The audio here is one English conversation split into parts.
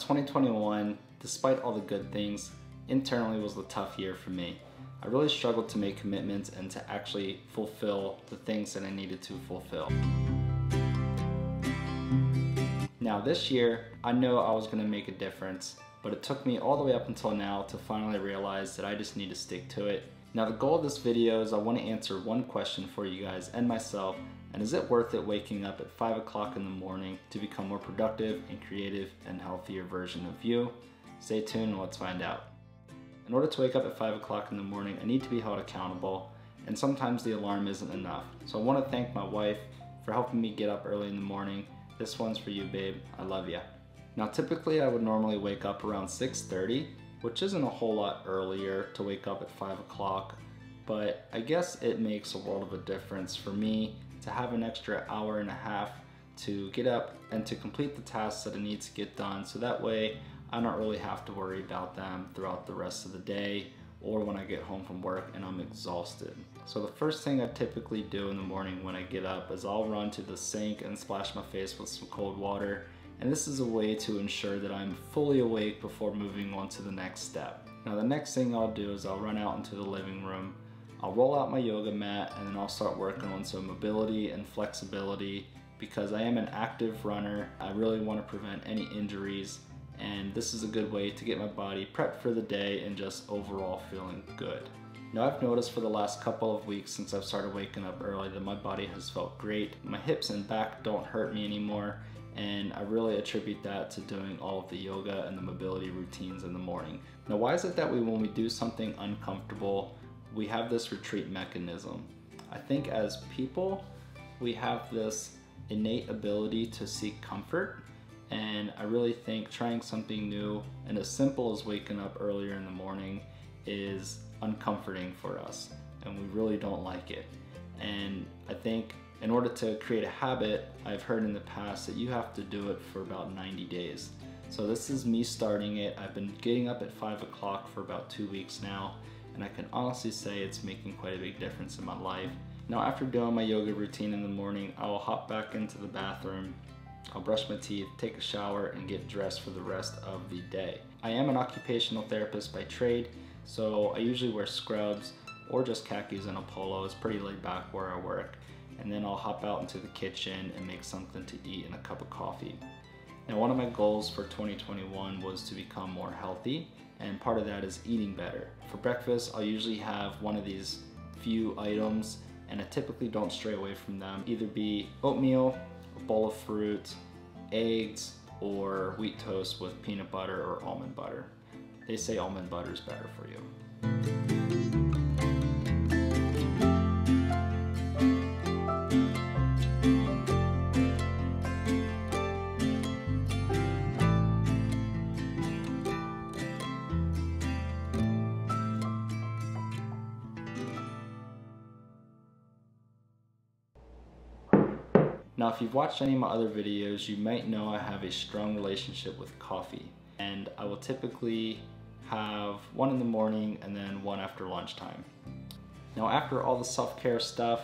2021, despite all the good things, internally was a tough year for me. I really struggled to make commitments and to actually fulfill the things that I needed to fulfill. Now this year, I know I was gonna make a difference, but it took me all the way up until now to finally realize that I just need to stick to it. Now the goal of this video is I want to answer one question for you guys and myself, and is it worth it waking up at 5 o'clock in the morning to become more productive and creative and healthier version of you? Stay tuned and let's find out. In order to wake up at 5 o'clock in the morning, I need to be held accountable, and sometimes the alarm isn't enough. So I want to thank my wife for helping me get up early in the morning. This one's for you, babe. I love ya. Now typically I would normally wake up around 6:30, which isn't a whole lot earlier to wake up at 5 o'clock, but I guess it makes a world of a difference for me to have an extra hour and a half to get up and to complete the tasks that I need to get done, so that way I don't really have to worry about them throughout the rest of the day or when I get home from work and I'm exhausted. So the first thing I typically do in the morning when I get up is I'll run to the sink and splash my face with some cold water, and this is a way to ensure that I'm fully awake before moving on to the next step. Now the next thing I'll do is I'll run out into the living room, I'll roll out my yoga mat, and then I'll start working on some mobility and flexibility. Because I am an active runner, I really want to prevent any injuries, and this is a good way to get my body prepped for the day and just overall feeling good. Now I've noticed for the last couple of weeks since I've started waking up early that my body has felt great. My hips and back don't hurt me anymore, and I really attribute that to doing all of the yoga and the mobility routines in the morning. Now why is it that when we do something uncomfortable, we have this retreat mechanism? I think as people, we have this innate ability to seek comfort, and I really think trying something new and as simple as waking up earlier in the morning is uncomforting for us, and we really don't like it. And I think in order to create a habit, I've heard in the past that you have to do it for about 90 days. So this is me starting it. I've been getting up at 5 o'clock for about 2 weeks now, and I can honestly say it's making quite a big difference in my life. Now after doing my yoga routine in the morning, I will hop back into the bathroom, I'll brush my teeth, take a shower, and get dressed for the rest of the day. I am an occupational therapist by trade, so I usually wear scrubs or just khakis and a polo. It's pretty laid back where I work. And then I'll hop out into the kitchen and make something to eat and a cup of coffee. Now one of my goals for 2021 was to become more healthy, and part of that is eating better. For breakfast, I'll usually have one of these few items, and I typically don't stray away from them. Either be oatmeal, a bowl of fruit, eggs, or wheat toast with peanut butter or almond butter. They say almond butter is better for you. Now if you've watched any of my other videos, you might know I have a strong relationship with coffee, and I will typically have one in the morning and then one after lunchtime. Now after all the self-care stuff,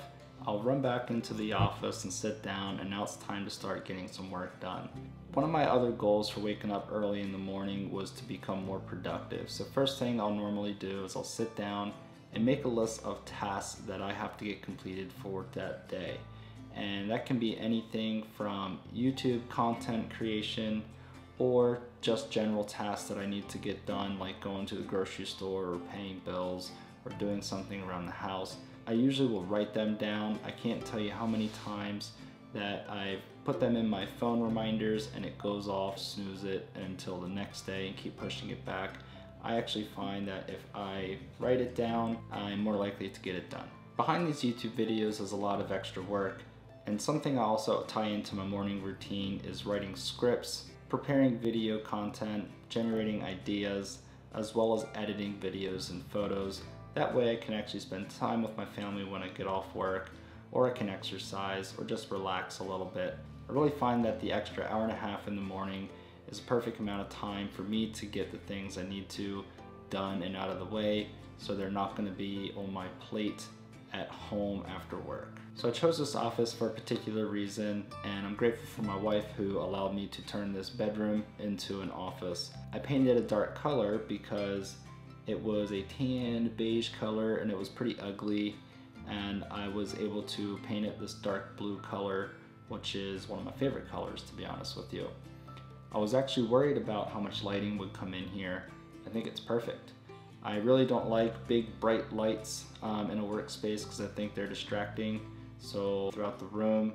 I'll run back into the office and sit down, and now it's time to start getting some work done. One of my other goals for waking up early in the morning was to become more productive. So first thing I'll normally do is I'll sit down and make a list of tasks that I have to get completed for that day. And that can be anything from YouTube content creation or just general tasks that I need to get done, like going to the grocery store or paying bills or doing something around the house. I usually will write them down. I can't tell you how many times that I've put them in my phone reminders and it goes off, snooze it until the next day and keep pushing it back. I actually find that if I write it down, I'm more likely to get it done. Behind these YouTube videos is a lot of extra work. And something I also tie into my morning routine is writing scripts, preparing video content, generating ideas, as well as editing videos and photos. That way I can actually spend time with my family when I get off work, or I can exercise, or just relax a little bit. I really find that the extra hour and a half in the morning is a perfect amount of time for me to get the things I need to done and out of the way, so they're not going to be on my plate at home after work. So I chose this office for a particular reason, and I'm grateful for my wife who allowed me to turn this bedroom into an office. I painted it a dark color because it was a tan beige color and it was pretty ugly, and I was able to paint it this dark blue color, which is one of my favorite colors, to be honest with you. I was actually worried about how much lighting would come in here. I think it's perfect. I really don't like big bright lights in a workspace because I think they're distracting. So throughout the room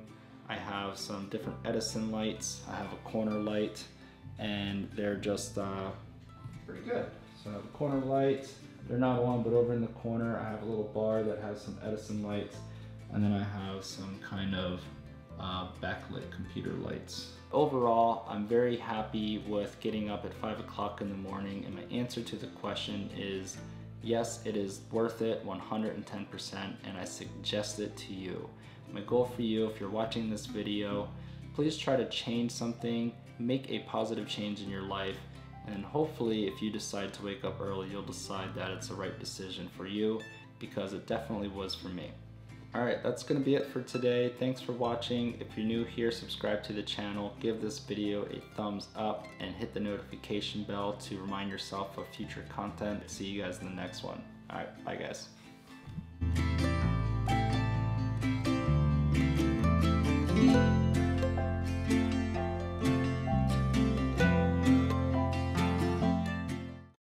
I have some different Edison lights. I have a corner light, and they're just pretty good. So I have a corner light. They're not on, but over in the corner I have a little bar that has some Edison lights, and then I have some kind of backlit computer lights. Overall, I'm very happy with getting up at 5 o'clock in the morning, and my answer to the question is yes, it is worth it 110%, and I suggest it to you. My goal for you, if you're watching this video, please try to change something, make a positive change in your life, and hopefully if you decide to wake up early, you'll decide that it's the right decision for you, because it definitely was for me. Alright, that's going to be it for today. Thanks for watching. If you're new here, subscribe to the channel, give this video a thumbs up, and hit the notification bell to remind yourself of future content. See you guys in the next one. Alright, bye guys.